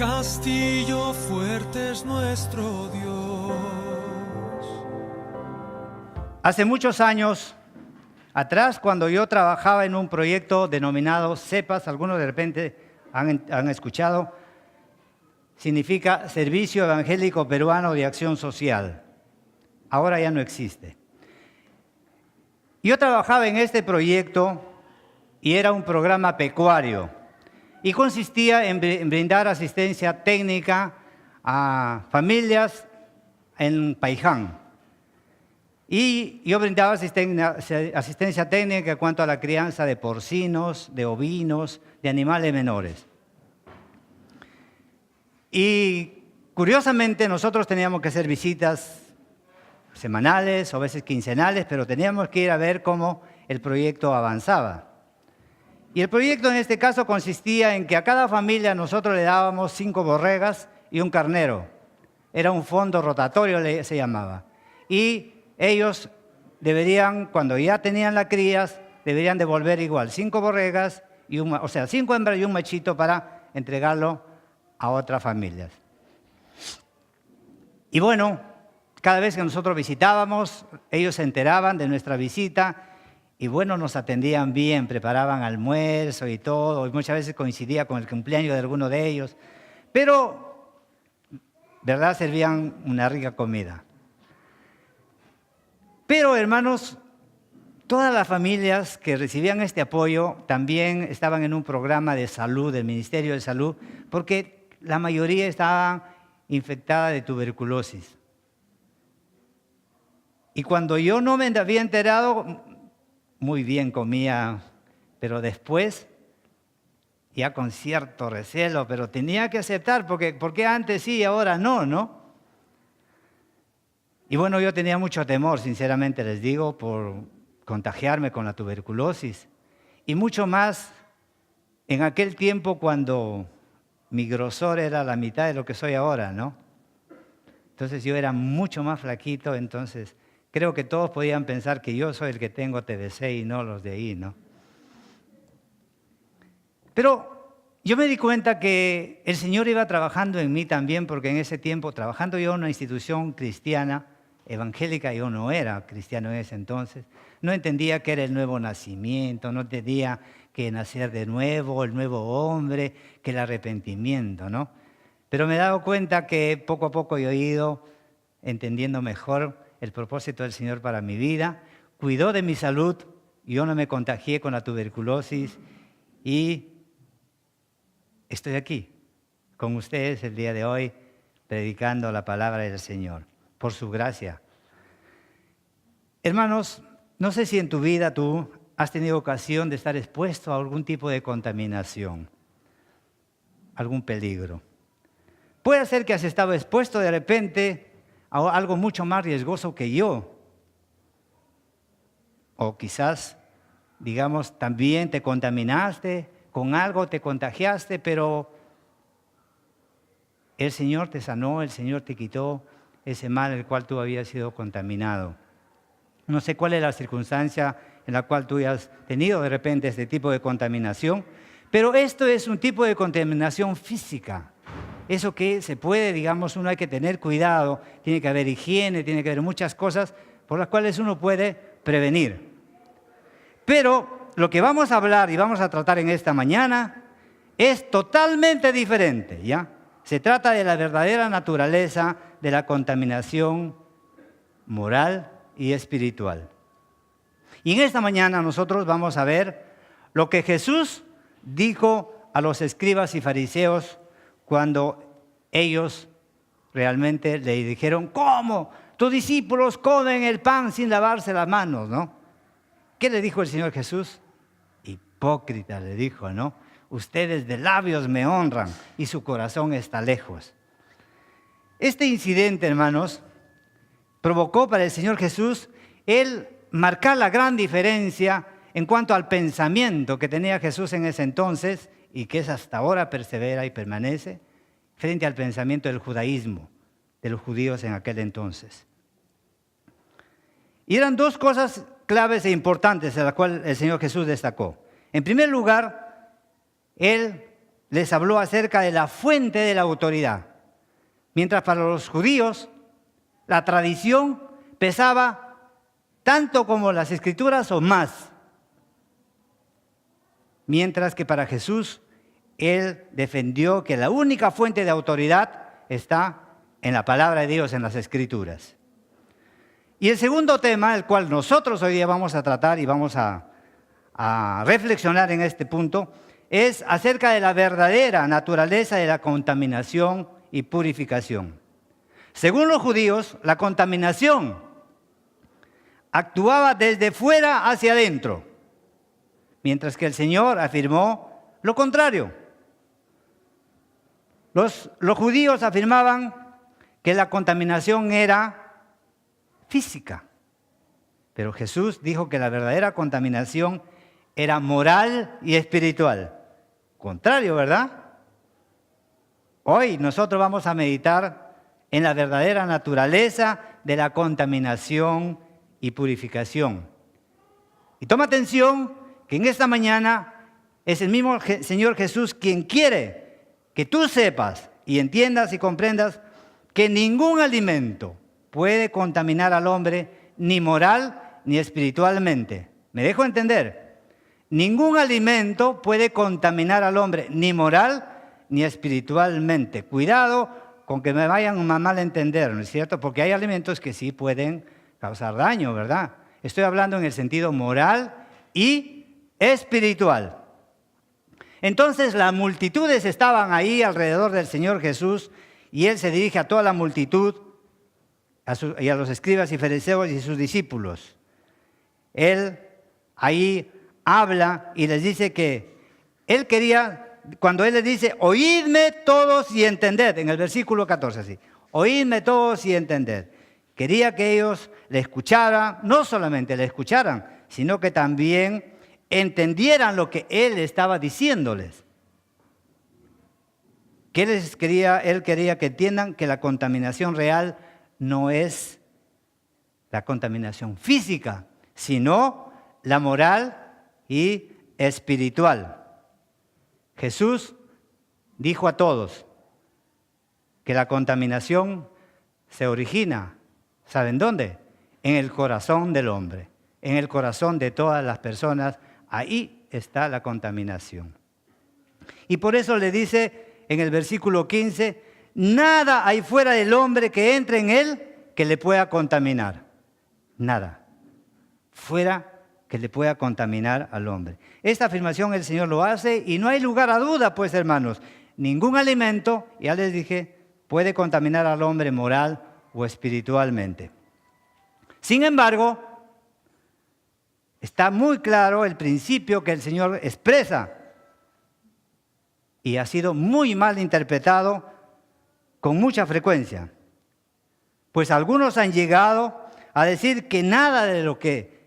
Castillo fuerte es nuestro Dios. Hace muchos años atrás, cuando yo trabajaba en un proyecto denominado CEPAS, algunos de repente han escuchado, significa Servicio Evangélico Peruano de Acción Social. Ahora ya no existe. Yo trabajaba en este proyecto y era un programa pecuario y consistía en brindar asistencia técnica a familias en Paiján. Y yo brindaba asistencia técnica en cuanto a la crianza de porcinos, de ovinos, de animales menores. Y curiosamente nosotros teníamos que hacer visitas semanales o a veces quincenales, pero teníamos que ir a ver cómo el proyecto avanzaba. Y el proyecto en este caso consistía en que a cada familia nosotros le dábamos 5 borregas y un carnero. Era un fondo rotatorio, se llamaba. Y ellos deberían, cuando ya tenían las crías, deberían devolver igual 5 borregas, 5 hembras y un machito para entregarlo a otras familias. Y bueno, cada vez que nosotros visitábamos, ellos se enteraban de nuestra visita y bueno, nos atendían bien, preparaban almuerzo y todo, y muchas veces coincidía con el cumpleaños de alguno de ellos. Pero, ¿verdad? Servían una rica comida. Pero, hermanos, todas las familias que recibían este apoyo también estaban en un programa de salud, del Ministerio de Salud, porque la mayoría estaban infectadas de tuberculosis. Y cuando yo no me había enterado, muy bien comía, pero después, ya con cierto recelo, pero tenía que aceptar, porque antes sí y ahora no, ¿no? Y bueno, yo tenía mucho temor, sinceramente les digo, por contagiarme con la tuberculosis. Y mucho más en aquel tiempo cuando mi grosor era la mitad de lo que soy ahora, ¿no? Entonces yo era mucho más flaquito, entonces creo que todos podían pensar que yo soy el que tengo TBC y no los de ahí, ¿no? Pero yo me di cuenta que el Señor iba trabajando en mí también, porque en ese tiempo, trabajando yo en una institución cristiana, evangélica, yo no era cristiano en ese entonces, no entendía qué era el nuevo nacimiento, no entendía que nacer de nuevo, el nuevo hombre, que el arrepentimiento, ¿no? Pero me he dado cuenta que poco a poco yo he ido entendiendo mejor el propósito del Señor para mi vida, cuidó de mi salud, yo no me contagié con la tuberculosis y estoy aquí con ustedes el día de hoy predicando la palabra del Señor, por su gracia. Hermanos, no sé si en tu vida tú has tenido ocasión de estar expuesto a algún tipo de contaminación, algún peligro. Puede ser que has estado expuesto de repente a algo mucho más riesgoso que yo. O quizás, digamos, también te contaminaste, con algo te contagiaste, pero el Señor te sanó, el Señor te quitó ese mal en el cual tú habías sido contaminado. No sé cuál es la circunstancia en la cual tú has tenido de repente este tipo de contaminación, pero esto es un tipo de contaminación física. Eso que se puede, digamos, uno hay que tener cuidado, tiene que haber higiene, tiene que haber muchas cosas por las cuales uno puede prevenir. Pero lo que vamos a hablar y vamos a tratar en esta mañana es totalmente diferente, ¿ya? Se trata de la verdadera naturaleza de la contaminación moral y espiritual. Y en esta mañana nosotros vamos a ver lo que Jesús dijo a los escribas y fariseos cuando ellos realmente le dijeron, ¿cómo? Tus discípulos comen el pan sin lavarse las manos, ¿no? ¿Qué le dijo el Señor Jesús? Hipócrita, le dijo, ¿no? Ustedes de labios me honran y su corazón está lejos. Este incidente, hermanos, provocó para el Señor Jesús el marcar la gran diferencia en cuanto al pensamiento que tenía Jesús en ese entonces y que es hasta ahora persevera y permanece frente al pensamiento del judaísmo, de los judíos en aquel entonces. Y eran dos cosas claves e importantes en las cuales el Señor Jesús destacó. En primer lugar, Él les habló acerca de la fuente de la autoridad. Mientras para los judíos la tradición pesaba tanto como las Escrituras o más. Mientras que para Jesús, Él defendió que la única fuente de autoridad está en la palabra de Dios, en las Escrituras. Y el segundo tema, el cual nosotros hoy día vamos a tratar y vamos a reflexionar en este punto, es acerca de la verdadera naturaleza de la contaminación y purificación. Según los judíos, la contaminación actuaba desde fuera hacia adentro, mientras que el Señor afirmó lo contrario. Los judíos afirmaban que la contaminación era física, pero Jesús dijo que la verdadera contaminación era moral y espiritual. Contrario, ¿verdad? Hoy nosotros vamos a meditar en la verdadera naturaleza de la contaminación y purificación. Y toma atención que en esta mañana es el mismo Señor Jesús quien quiere que tú sepas y entiendas y comprendas que ningún alimento puede contaminar al hombre ni moral ni espiritualmente. ¿Me dejo entender? Ningún alimento puede contaminar al hombre ni moral ni espiritualmente. Cuidado con que me vayan a mal entender, ¿no es cierto? Porque hay alimentos que sí pueden causar daño, ¿verdad? Estoy hablando en el sentido moral y espiritual. Entonces las multitudes estaban ahí alrededor del Señor Jesús y Él se dirige a toda la multitud y a los escribas y fariseos y sus discípulos. Él ahí habla y les dice que Él quería, cuando Él les dice, oídme todos y entended, en el versículo 14 así, oídme todos y entended. Quería que ellos le escucharan, no solamente le escucharan, sino que también entendieran lo que Él estaba diciéndoles. Él quería que entiendan que la contaminación real no es la contaminación física, sino la moral y espiritual. Jesús dijo a todos que la contaminación se origina, ¿saben dónde? En el corazón del hombre, en el corazón de todas las personas. Ahí está la contaminación. Y por eso le dice en el versículo 15, nada hay fuera del hombre que entre en él que le pueda contaminar. Nada. Fuera que le pueda contaminar al hombre. Esta afirmación el Señor lo hace y no hay lugar a duda, pues hermanos. Ningún alimento, ya les dije, puede contaminar al hombre moral o espiritualmente. Sin embargo, está muy claro el principio que el Señor expresa y ha sido muy mal interpretado con mucha frecuencia. Pues algunos han llegado a decir que nada de lo que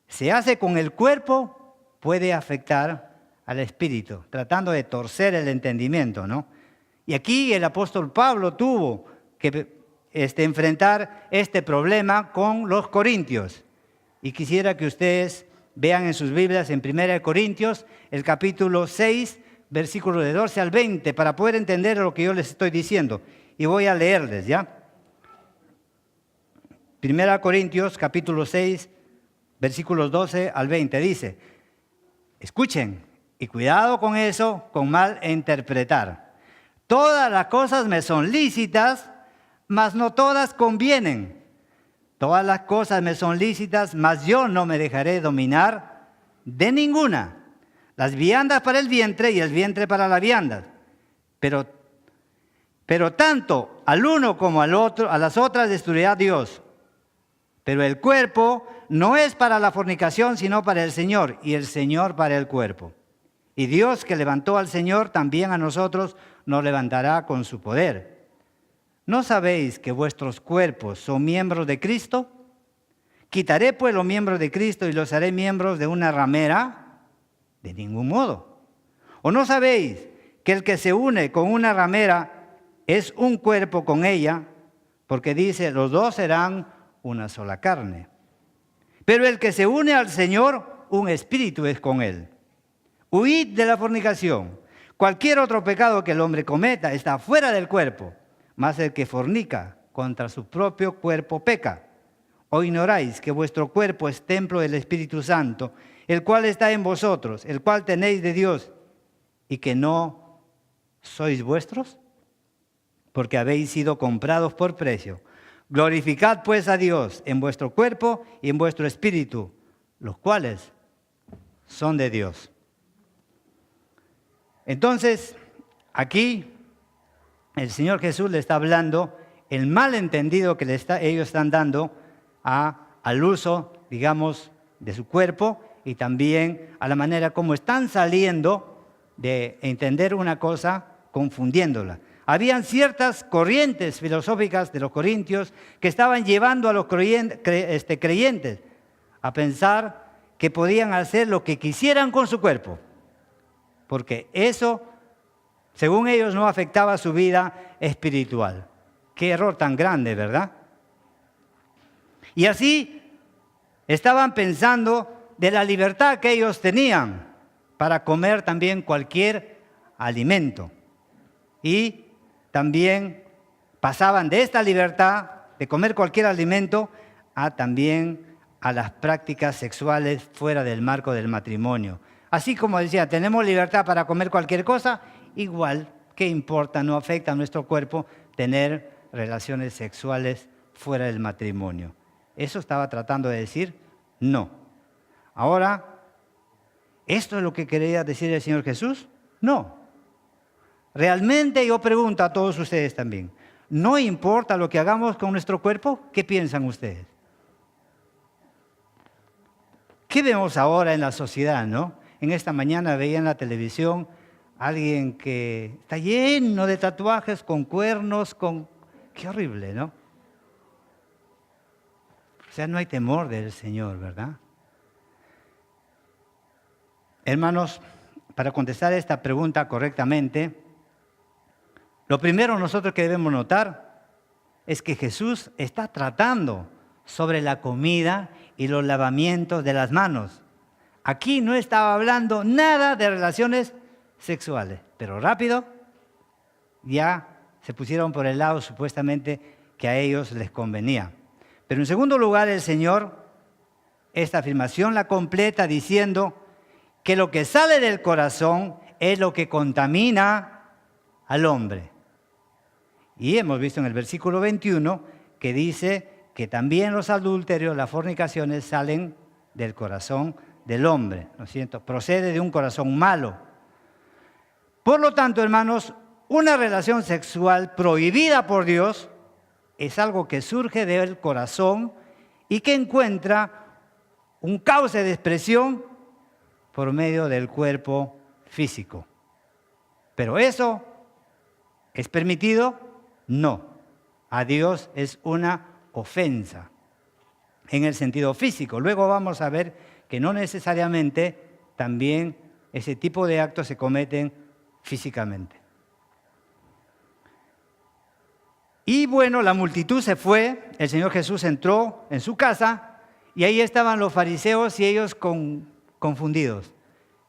se hace con el cuerpo puede afectar al espíritu, tratando de torcer el entendimiento, ¿no? Y aquí el apóstol Pablo tuvo que enfrentar este problema con los corintios. Y quisiera que ustedes vean en sus Biblias en 1 Corintios, el capítulo 6, versículos de 12 al 20, para poder entender lo que yo les estoy diciendo. Y voy a leerles, ¿ya? 1 Corintios, capítulo 6, versículos 12 al 20, dice, escuchen, y cuidado con eso, con mal interpretar. Todas las cosas me son lícitas, mas no todas convienen. Todas las cosas me son lícitas, mas yo no me dejaré dominar de ninguna. Las viandas para el vientre y el vientre para las viandas. Pero tanto al uno como al otro, a las otras destruirá Dios. Pero el cuerpo no es para la fornicación, sino para el Señor, y el Señor para el cuerpo. Y Dios que levantó al Señor, también a nosotros nos levantará con su poder. ¿No sabéis que vuestros cuerpos son miembros de Cristo? ¿Quitaré pues los miembros de Cristo y los haré miembros de una ramera? De ningún modo. ¿O no sabéis que el que se une con una ramera es un cuerpo con ella? Porque dice, los dos serán una sola carne. Pero el que se une al Señor, un espíritu es con él. Huid de la fornicación. Cualquier otro pecado que el hombre cometa está fuera del cuerpo, mas el que fornica contra su propio cuerpo peca. ¿O ignoráis que vuestro cuerpo es templo del Espíritu Santo, el cual está en vosotros, el cual tenéis de Dios, y que no sois vuestros? Porque habéis sido comprados por precio. Glorificad pues a Dios en vuestro cuerpo y en vuestro espíritu, los cuales son de Dios. Entonces, aquí el Señor Jesús le está hablando el malentendido que ellos están dando al uso, digamos, de su cuerpo y también a la manera como están saliendo de entender una cosa confundiéndola. Habían ciertas corrientes filosóficas de los corintios que estaban llevando a los creyentes a pensar que podían hacer lo que quisieran con su cuerpo, porque eso, según ellos, no afectaba su vida espiritual. Qué error tan grande, ¿verdad? Y así estaban pensando de la libertad que ellos tenían para comer también cualquier alimento. Y también pasaban de esta libertad de comer cualquier alimento también a las prácticas sexuales fuera del marco del matrimonio. Así como decía, tenemos libertad para comer cualquier cosa, igual, ¿qué importa? No afecta a nuestro cuerpo tener relaciones sexuales fuera del matrimonio. ¿Eso estaba tratando de decir? No. Ahora, ¿esto es lo que quería decir el Señor Jesús? No. Realmente yo pregunto a todos ustedes también, ¿no importa lo que hagamos con nuestro cuerpo? ¿Qué piensan ustedes? ¿Qué vemos ahora en la sociedad, no? En esta mañana veía en la televisión a alguien que está lleno de tatuajes con cuernos, Qué horrible, ¿no? O sea, no hay temor del Señor, ¿verdad? Hermanos, para contestar esta pregunta correctamente, lo primero nosotros que debemos notar es que Jesús está tratando sobre la comida y los lavamientos de las manos. Aquí no estaba hablando nada de relaciones sexuales, pero rápido ya se pusieron por el lado supuestamente que a ellos les convenía. Pero en segundo lugar, el Señor, esta afirmación la completa diciendo que lo que sale del corazón es lo que contamina al hombre. Y hemos visto en el versículo 21 que dice que también los adulterios, las fornicaciones salen del corazón del hombre, ¿no es cierto? Procede de un corazón malo. Por lo tanto, hermanos, una relación sexual prohibida por Dios es algo que surge del corazón y que encuentra un cauce de expresión por medio del cuerpo físico. ¿Pero eso es permitido? No. A Dios es una ofensa en el sentido físico. Luego vamos a ver que no necesariamente también ese tipo de actos se cometen físicamente. Y bueno, la multitud se fue, el Señor Jesús entró en su casa y ahí estaban los fariseos y ellos confundidos,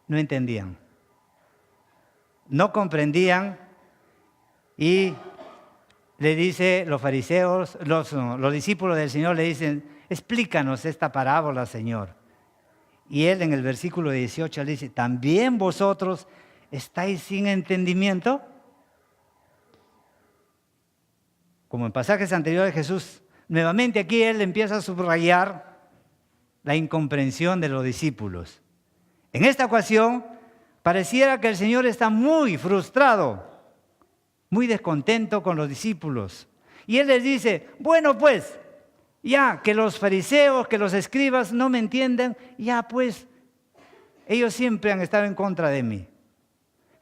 no entendían, no comprendían y le dice los fariseos, los discípulos del Señor le dicen, explícanos esta parábola, Señor. Y él en el versículo 18 le dice, ¿también vosotros estáis sin entendimiento? Como en pasajes anteriores, Jesús, nuevamente aquí él empieza a subrayar la incomprensión de los discípulos. En esta ocasión, pareciera que el Señor está muy frustrado, muy descontento con los discípulos. Y él les dice, bueno pues, ya que los fariseos, que los escribas no me entienden, ya pues, ellos siempre han estado en contra de mí.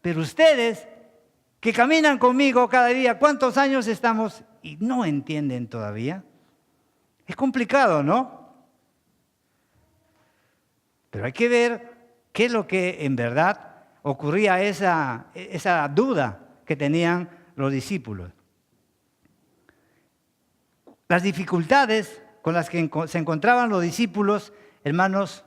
Pero ustedes, que caminan conmigo cada día, ¿cuántos años estamos? Y no entienden todavía. Es complicado, ¿no? Pero hay que ver qué es lo que en verdad ocurría esa duda que tenían los discípulos. Las dificultades con las que se encontraban los discípulos, hermanos,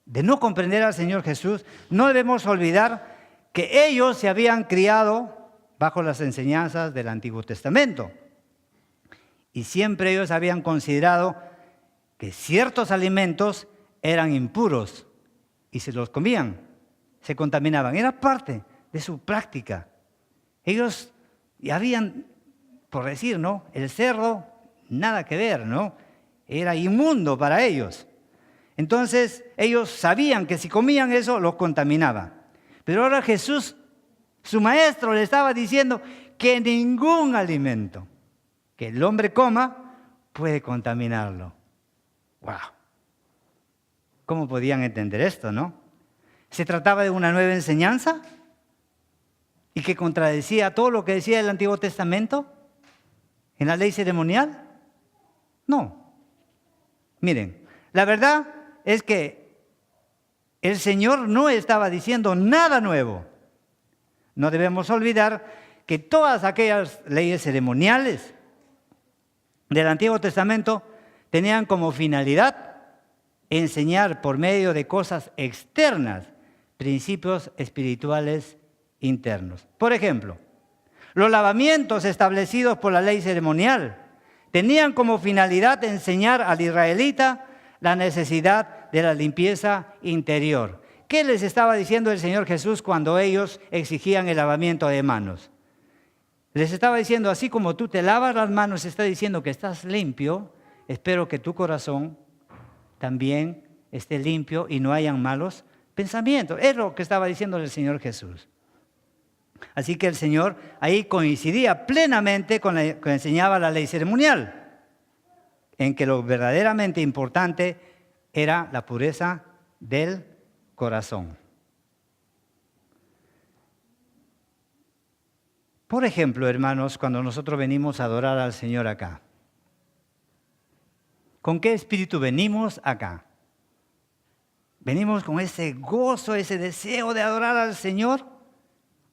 de no comprender al Señor Jesús, no debemos olvidar que ellos se habían criado bajo las enseñanzas del Antiguo Testamento. Y siempre ellos habían considerado que ciertos alimentos eran impuros y se los comían, se contaminaban. Era parte de su práctica. Ellos ya habían, por decir, ¿no? El cerdo, nada que ver, ¿no? Era inmundo para ellos. Entonces, ellos sabían que si comían eso, los contaminaba. Pero ahora Jesús, su maestro, le estaba diciendo que ningún alimento que el hombre coma puede contaminarlo. ¡Wow! ¿Cómo podían entender esto, no? ¿Se trataba de una nueva enseñanza? ¿Y que contradecía todo lo que decía el Antiguo Testamento en la ley ceremonial? No. Miren, la verdad es que el Señor no estaba diciendo nada nuevo. No debemos olvidar que todas aquellas leyes ceremoniales del Antiguo Testamento tenían como finalidad enseñar por medio de cosas externas principios espirituales internos. Por ejemplo, los lavamientos establecidos por la ley ceremonial tenían como finalidad enseñar al israelita la necesidad de la limpieza interior. ¿Qué les estaba diciendo el Señor Jesús cuando ellos exigían el lavamiento de manos? Les estaba diciendo, así como tú te lavas las manos, está diciendo que estás limpio, espero que tu corazón también esté limpio y no hayan malos pensamientos. Es lo que estaba diciendo el Señor Jesús. Así que el Señor ahí coincidía plenamente con lo que enseñaba la ley ceremonial, en que lo verdaderamente importante era la pureza del corazón. Por ejemplo, hermanos, cuando nosotros venimos a adorar al Señor acá, ¿con qué espíritu venimos acá? ¿Venimos con ese gozo, ese deseo de adorar al Señor?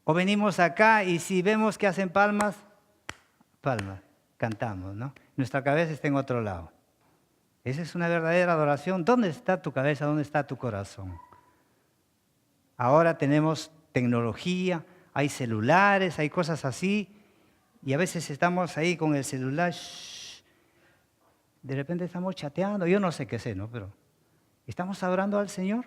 ¿O venimos acá y si vemos que hacen palmas, cantamos, ¿no? Nuestra cabeza está en otro lado. Esa es una verdadera adoración. ¿Dónde está tu cabeza? ¿Dónde está tu corazón? Ahora tenemos tecnología, hay celulares, hay cosas así, y a veces estamos ahí con el celular, de repente estamos chateando, yo no sé qué sé, ¿no? Pero ¿estamos adorando al Señor?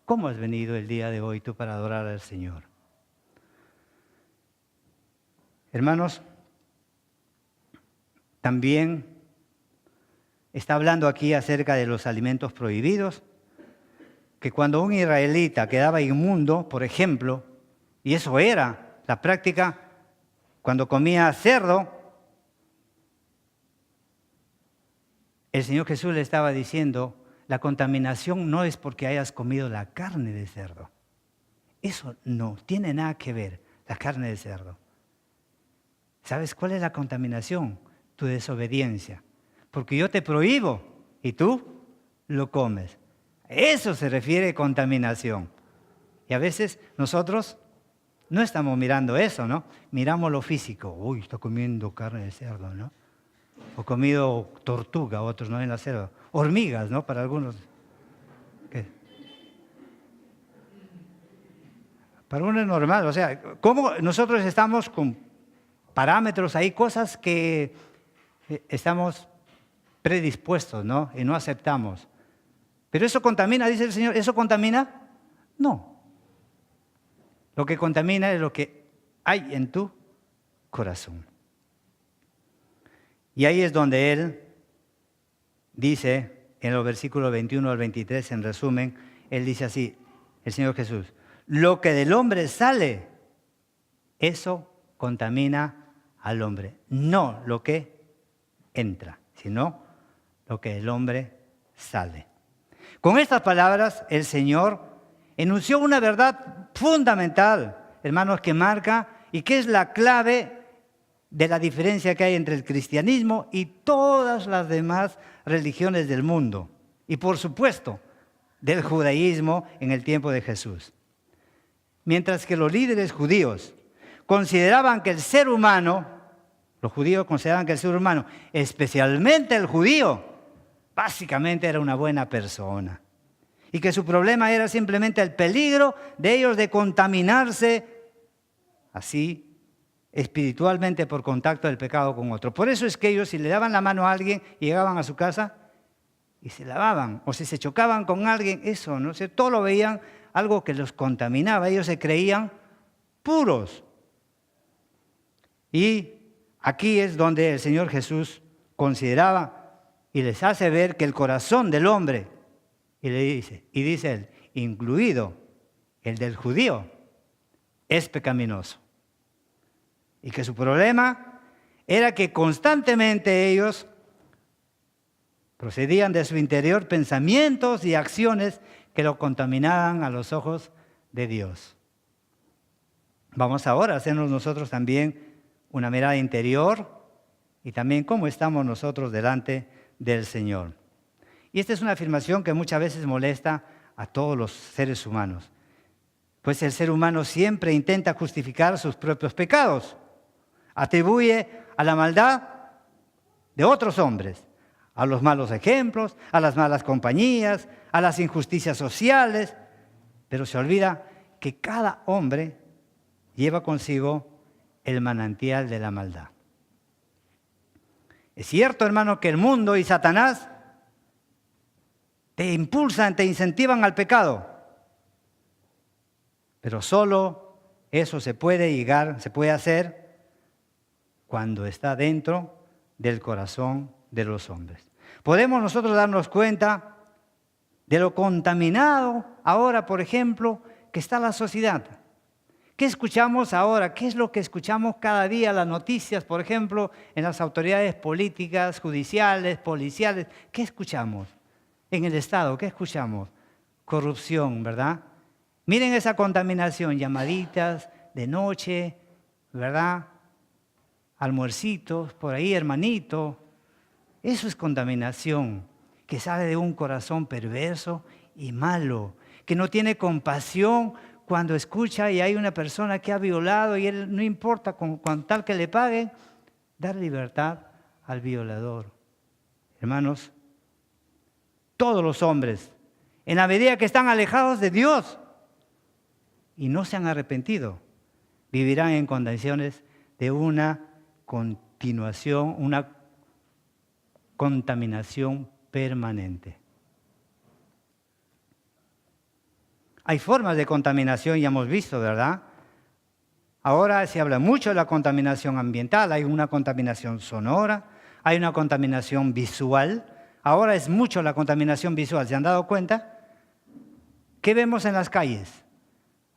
¿Cómo has venido el día de hoy tú para adorar al Señor? Hermanos, también está hablando aquí acerca de los alimentos prohibidos, que cuando un israelita quedaba inmundo, por ejemplo, y eso era la práctica, cuando comía cerdo, el Señor Jesús le estaba diciendo, la contaminación no es porque hayas comido la carne de cerdo. Eso no tiene nada que ver, la carne de cerdo. ¿Sabes cuál es la contaminación? Tu desobediencia. Porque yo te prohíbo y tú lo comes. Eso se refiere a contaminación. Y a veces nosotros no estamos mirando eso, ¿no? Miramos lo físico. Uy, está comiendo carne de cerdo, ¿no? O comido tortuga, otros no en la selva. Hormigas, ¿no? Para algunos. ¿Qué? Para uno es normal. O sea, ¿cómo nosotros estamos con parámetros ahí, cosas que estamos predispuestos, ¿no? Y no aceptamos. Pero eso contamina, dice el Señor, ¿eso contamina? No. Lo que contamina es lo que hay en tu corazón. Y ahí es donde Él dice, en los versículos 21 al 23, en resumen, Él dice así, el Señor Jesús, lo que del hombre sale, eso contamina al hombre. No lo que entra, sino lo que del hombre sale. Con estas palabras, el Señor enunció una verdad fundamental, hermanos, que marca y que es la clave de la diferencia que hay entre el cristianismo y todas las demás religiones del mundo. Y por supuesto, del judaísmo en el tiempo de Jesús. Mientras que los líderes judíos consideraban que el ser humano, los judíos consideraban que el ser humano, especialmente el judío, básicamente era una buena persona. y que su problema era simplemente el peligro de ellos de contaminarse así espiritualmente por contacto del pecado con otro. Por eso es que ellos, si le daban la mano a alguien y llegaban a su casa y se lavaban, o si se chocaban con alguien, eso, ¿no? O sea, todo lo veían algo que los contaminaba. Ellos se creían puros. Y aquí es donde el Señor Jesús consideraba y les hace ver que el corazón del hombre, y dice él, incluido el del judío, es pecaminoso. Y que su problema era que constantemente ellos procedían de su interior pensamientos y acciones que lo contaminaban a los ojos de Dios. Vamos ahora a hacernos nosotros también una mirada interior y también cómo estamos nosotros delante del Señor. Y esta es una afirmación que muchas veces molesta a todos los seres humanos, pues el ser humano siempre intenta justificar sus propios pecados. Atribuye a la maldad de otros hombres, a los malos ejemplos, a las malas compañías, a las injusticias sociales, pero se olvida que cada hombre lleva consigo el manantial de la maldad. Es cierto, hermano, que el mundo y Satanás te impulsan, te incentivan al pecado, pero solo eso se puede hacer cuando está dentro del corazón de los hombres. Podemos nosotros darnos cuenta de lo contaminado ahora, por ejemplo, que está la sociedad. ¿Qué escuchamos ahora? ¿Qué es lo que escuchamos cada día? Las noticias, por ejemplo, en las autoridades políticas, judiciales, policiales. ¿Qué escuchamos? En el Estado, ¿qué escuchamos? Corrupción, ¿verdad? Miren esa contaminación, llamaditas de noche, ¿verdad? Almuercitos, por ahí, hermanito. Eso es contaminación que sale de un corazón perverso y malo, que no tiene compasión cuando escucha y hay una persona que ha violado y él no importa con tal que le pague, dar libertad al violador. Hermanos, todos los hombres, en la medida que están alejados de Dios y no se han arrepentido, vivirán en condiciones de una continuación, una contaminación permanente. Hay formas de contaminación, ya hemos visto, ¿verdad? Ahora se habla mucho de la contaminación ambiental, hay una contaminación sonora, hay una contaminación visual. Ahora es mucho la contaminación visual, ¿se han dado cuenta? ¿Qué vemos en las calles?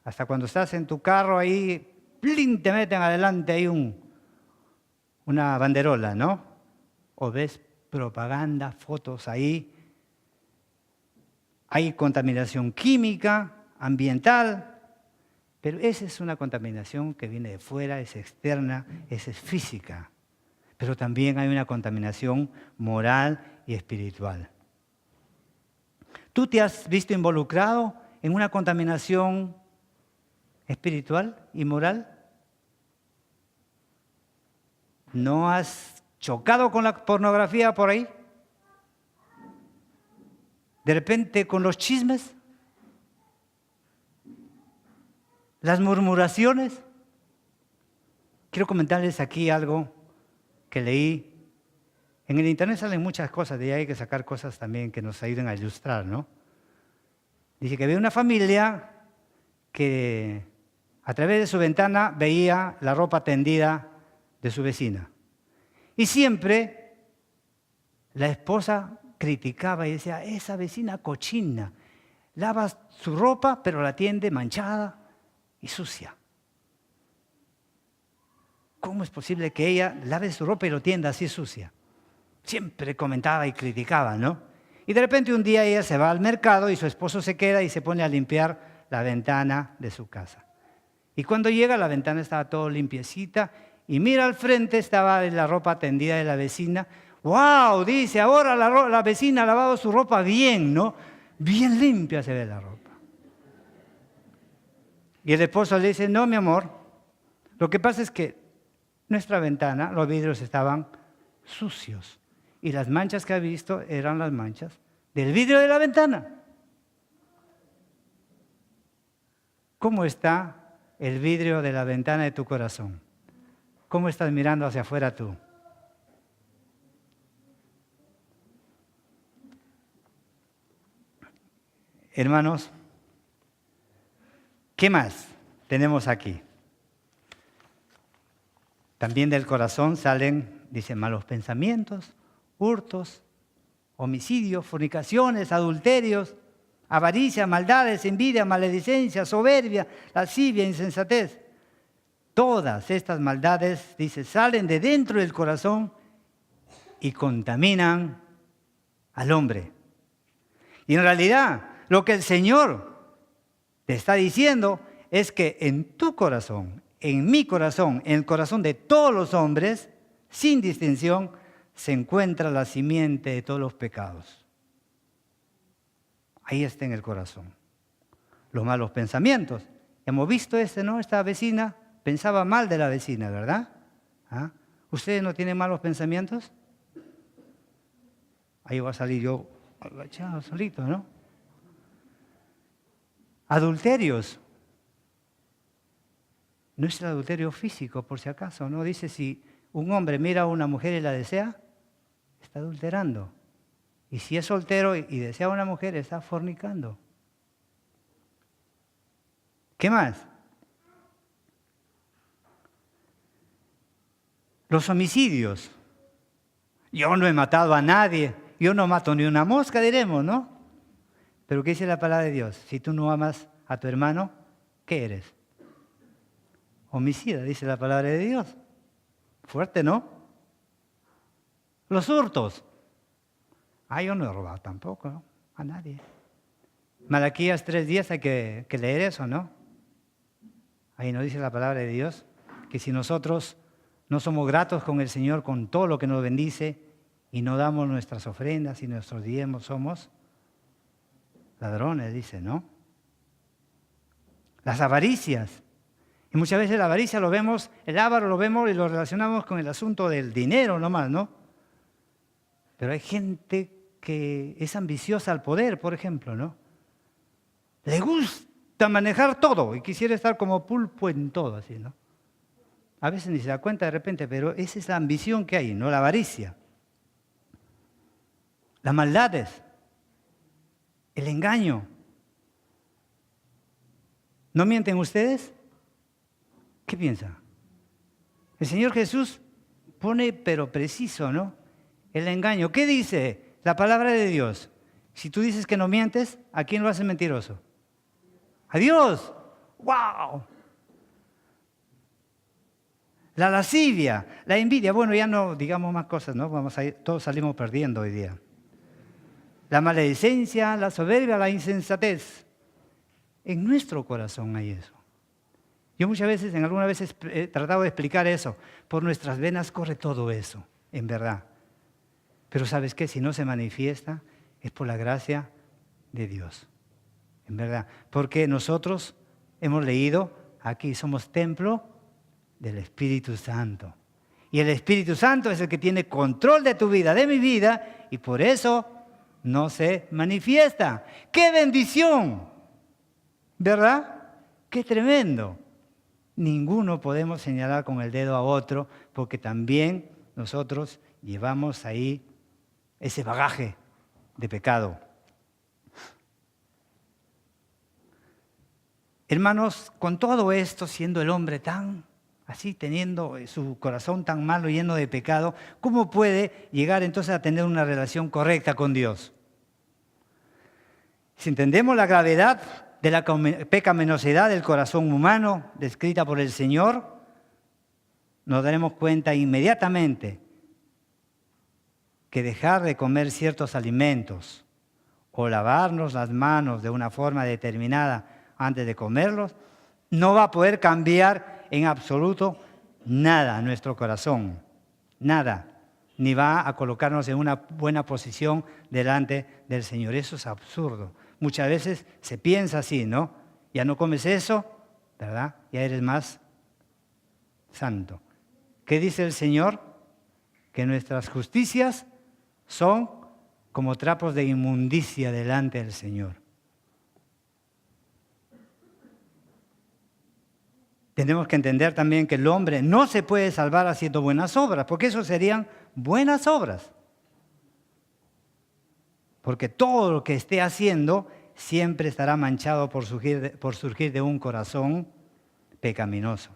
Hasta cuando estás en tu carro ahí, ¡plin!, te meten adelante ahí una banderola, ¿no? O ves propaganda, fotos ahí. Hay contaminación química, ambiental, pero esa es una contaminación que viene de fuera, es externa, esa es física. Pero también hay una contaminación moral y espiritual. ¿Tú te has visto involucrado en una contaminación espiritual y moral? ¿No has chocado con la pornografía por ahí? ¿De repente con los chismes? ¿Las murmuraciones? Quiero comentarles aquí algo que leí. En el internet salen muchas cosas, de ahí hay que sacar cosas también que nos ayuden a ilustrar, ¿no? Dice que había una familia que a través de su ventana veía la ropa tendida de su vecina. Y siempre la esposa criticaba y decía, esa vecina cochina, lava su ropa pero la tiende manchada y sucia. ¿Cómo es posible que ella lave su ropa y lo tienda así sucia? Siempre comentaba y criticaba, ¿no? Y de repente un día ella se va al mercado y su esposo se queda y se pone a limpiar la ventana de su casa. Y cuando llega, la ventana estaba todo limpiecita y mira al frente, estaba la ropa tendida de la vecina. ¡Wow! Dice, ahora la vecina ha lavado su ropa bien, ¿no? Bien limpia se ve la ropa. Y el esposo le dice, no, mi amor, lo que pasa es que nuestra ventana, los vidrios estaban sucios. Y las manchas que ha visto eran las manchas del vidrio de la ventana. ¿cómo está el vidrio de la ventana de tu corazón? ¿Cómo estás mirando hacia afuera tú? Hermanos, ¿qué más tenemos aquí? También del corazón salen, dice, malos pensamientos, hurtos, homicidios, fornicaciones, adulterios, avaricia, maldades, envidia, maledicencia, soberbia, lascivia, insensatez. Todas estas maldades, dice, salen de dentro del corazón y contaminan al hombre. Y en realidad, lo que el Señor te está diciendo es que en tu corazón, en mi corazón, en el corazón de todos los hombres, sin distinción, se encuentra la simiente de todos los pecados. Ahí está en el corazón. Los malos pensamientos. Hemos visto ¿no? Esta vecina pensaba mal de la vecina, ¿verdad? ¿Ah? ¿Ustedes no tienen malos pensamientos? Ahí va a salir yo agachado solito, ¿no? Adulterios. No es el adulterio físico, por si acaso, ¿no? Dice, si un hombre mira a una mujer y la desea, está adulterando. Y si es soltero y desea a una mujer, está fornicando. ¿Qué más? Los homicidios. Yo no he matado a nadie, yo no mato ni una mosca, diremos, ¿no? Pero ¿qué dice la palabra de Dios? Si tú no amas a tu hermano, ¿qué eres? Homicida, dice la palabra de Dios. Fuerte, ¿no? Los hurtos. Yo no he robado tampoco, ¿no? A nadie. Malaquías 3:10 hay que leer eso, ¿no? Ahí nos dice la palabra de Dios que si nosotros no somos gratos con el Señor, con todo lo que nos bendice, y no damos nuestras ofrendas y nuestros diezmos, somos ladrones, dice, ¿no? Las avaricias. Y muchas veces la avaricia lo vemos, el avaro lo vemos y lo relacionamos con el asunto del dinero nomás, ¿no? Pero hay gente que es ambiciosa al poder, por ejemplo, ¿no? Le gusta manejar todo y quisiera estar como pulpo en todo, así, ¿no? A veces ni se da cuenta de repente, pero esa es la ambición que hay, no la avaricia. Las maldades, el engaño. ¿No mienten ustedes? ¿Qué piensa? El Señor Jesús pone, pero preciso, ¿no? El engaño. ¿Qué dice la palabra de Dios? Si tú dices que no mientes, ¿a quién lo haces mentiroso? ¡A Dios! ¡Wow! La lascivia, la envidia. Bueno, ya no digamos más cosas, ¿no? Todos salimos perdiendo hoy día. La maledicencia, la soberbia, la insensatez. En nuestro corazón hay eso. Yo algunas veces he tratado de explicar eso. Por nuestras venas corre todo eso, en verdad. Pero ¿sabes qué? Si no se manifiesta, es por la gracia de Dios. En verdad. Porque nosotros hemos leído, aquí somos templo del Espíritu Santo. Y el Espíritu Santo es el que tiene control de tu vida, de mi vida, y por eso no se manifiesta. ¡Qué bendición! ¿Verdad? ¡Qué tremendo! Ninguno podemos señalar con el dedo a otro porque también nosotros llevamos ahí ese bagaje de pecado. Hermanos, con todo esto, siendo el hombre tan así, teniendo su corazón tan malo, lleno de pecado, ¿cómo puede llegar entonces a tener una relación correcta con Dios? Si entendemos la gravedad de la pecaminosidad del corazón humano descrita por el Señor, nos daremos cuenta inmediatamente que dejar de comer ciertos alimentos o lavarnos las manos de una forma determinada antes de comerlos, no va a poder cambiar en absoluto nada nuestro corazón, nada, ni va a colocarnos en una buena posición delante del Señor. Eso es absurdo. Muchas veces se piensa así, ¿no? Ya no comes eso, ¿verdad? Ya eres más santo. ¿Qué dice el Señor? Que nuestras justicias son como trapos de inmundicia delante del Señor. tenemos que entender también que el hombre no se puede salvar haciendo buenas obras, porque eso serían buenas obras. Porque todo lo que esté haciendo siempre estará manchado por surgir de un corazón pecaminoso.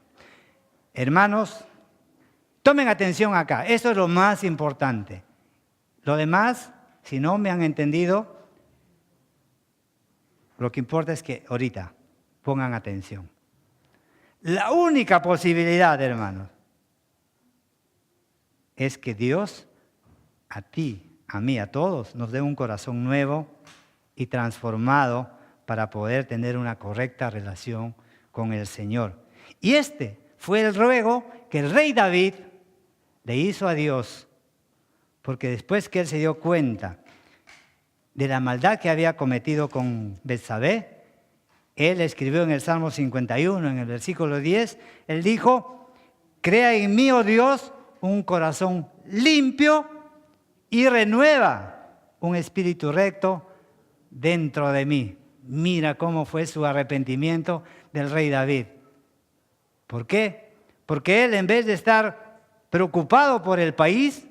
Hermanos, tomen atención acá, eso es lo más importante. Lo demás, si no me han entendido, lo que importa es que ahorita pongan atención. La única posibilidad, hermanos, es que Dios a ti, a mí, a todos, nos dé un corazón nuevo y transformado para poder tener una correcta relación con el Señor. Y este fue el ruego que el rey David le hizo a Dios, porque después que él se dio cuenta de la maldad que había cometido con Betsabé, él escribió en el Salmo 51, en el versículo 10, él dijo: crea en mí, oh Dios, un corazón limpio y renueva un espíritu recto dentro de mí. Mira cómo fue su arrepentimiento del rey David. ¿Por qué? Porque él, en vez de estar preocupado por el país,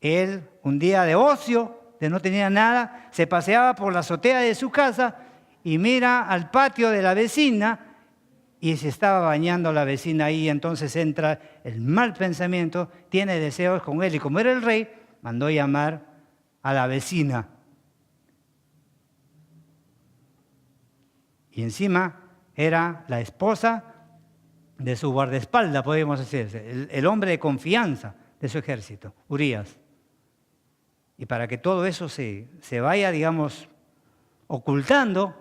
él, un día de ocio, de no tenía nada, se paseaba por la azotea de su casa y mira al patio de la vecina y se estaba bañando la vecina ahí. Entonces entra el mal pensamiento, tiene deseos con él, y como era el rey, mandó llamar a la vecina. Y encima era la esposa de su guardaespaldas, podemos decir, el hombre de confianza de su ejército, Urías. Y para que todo eso se vaya, digamos, ocultando,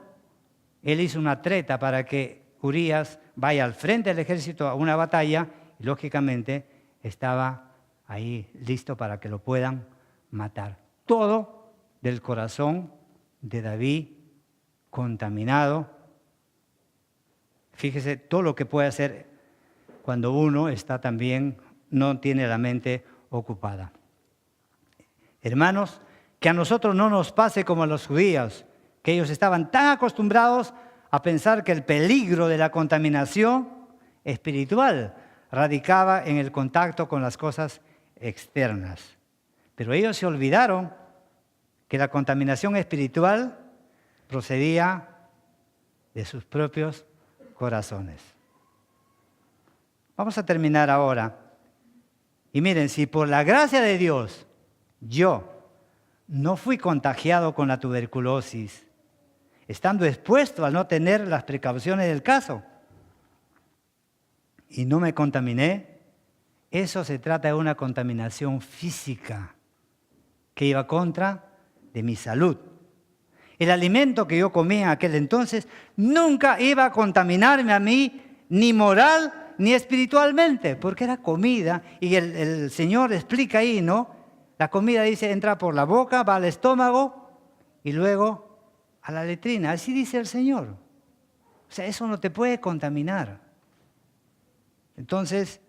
él hizo una treta para que Urías vaya al frente del ejército a una batalla, y lógicamente estaba ahí listo para que lo puedan matar. Todo del corazón de David contaminado. Fíjese todo lo que puede hacer cuando uno está también, no tiene la mente ocupada. Hermanos, que a nosotros no nos pase como a los judíos, que ellos estaban tan acostumbrados a pensar que el peligro de la contaminación espiritual radicaba en el contacto con las cosas externas. Pero ellos se olvidaron que la contaminación espiritual procedía de sus propios corazones. Vamos a terminar ahora. Y miren, si por la gracia de Dios yo no fui contagiado con la tuberculosis, estando expuesto a no tener las precauciones del caso, y no me contaminé, eso se trata de una contaminación física que iba contra de mi salud. El alimento que yo comía en aquel entonces nunca iba a contaminarme a mí, ni moral ni espiritualmente, porque era comida, y el Señor explica ahí, ¿no? La comida, dice, entra por la boca, va al estómago y luego a la letrina. Así dice el Señor. O sea, eso no te puede contaminar. Entonces,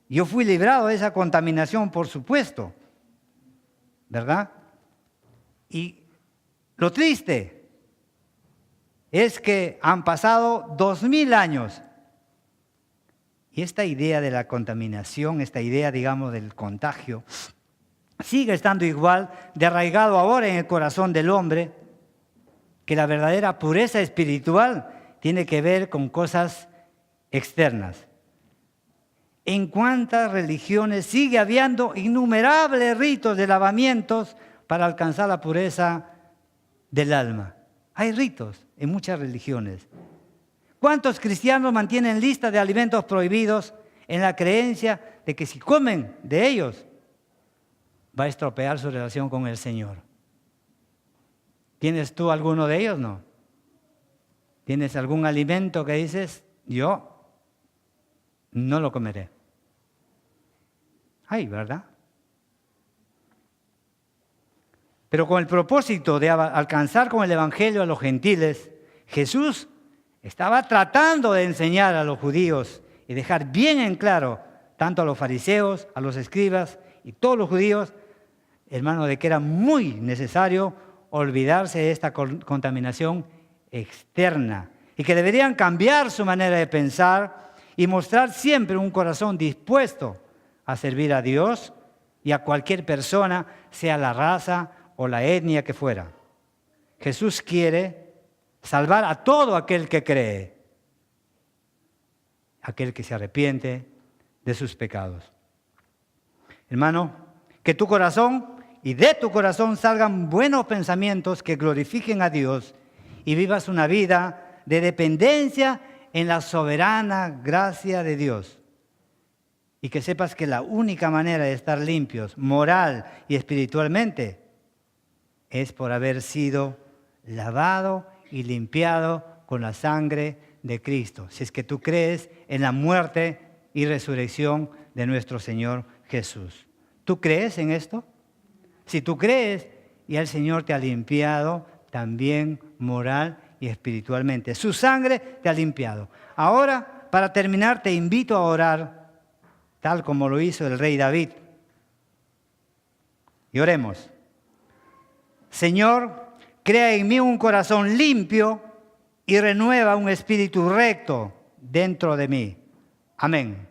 yo fui librado de esa contaminación, por supuesto, ¿verdad? Y lo triste es que han pasado 2000 años y esta idea de la contaminación, esta idea, digamos, del contagio, sigue estando igual de arraigado ahora en el corazón del hombre, que la verdadera pureza espiritual tiene que ver con cosas externas. En cuántas religiones sigue habiendo innumerables ritos de lavamientos para alcanzar la pureza del alma. Hay ritos en muchas religiones. ¿Cuántos cristianos mantienen lista de alimentos prohibidos en la creencia de que si comen de ellos va a estropear su relación con el Señor? ¿Tienes tú alguno de ellos? No. ¿Tienes algún alimento que dices, yo no lo comeré? Ay, ¿verdad? Pero con el propósito de alcanzar con el Evangelio a los gentiles, Jesús estaba tratando de enseñar a los judíos y dejar bien en claro, tanto a los fariseos, a los escribas y todos los judíos, hermano, de que era muy necesario olvidarse de esta contaminación externa, y que deberían cambiar su manera de pensar y mostrar siempre un corazón dispuesto a servir a Dios y a cualquier persona, sea la raza o la etnia que fuera. Jesús quiere salvar a todo aquel que cree, aquel que se arrepiente de sus pecados. Hermano, que tu corazón y de tu corazón salgan buenos pensamientos que glorifiquen a Dios y vivas una vida de dependencia en la soberana gracia de Dios. Y que sepas que la única manera de estar limpios, moral y espiritualmente, es por haber sido lavado y limpiado con la sangre de Cristo. Si es que tú crees en la muerte y resurrección de nuestro Señor Jesús. ¿Tú crees en esto? Si tú crees, y el Señor te ha limpiado también moral y espiritualmente. Su sangre te ha limpiado. Ahora, para terminar, te invito a orar, tal como lo hizo el rey David. Y oremos. Señor, crea en mí un corazón limpio y renueva un espíritu recto dentro de mí. Amén.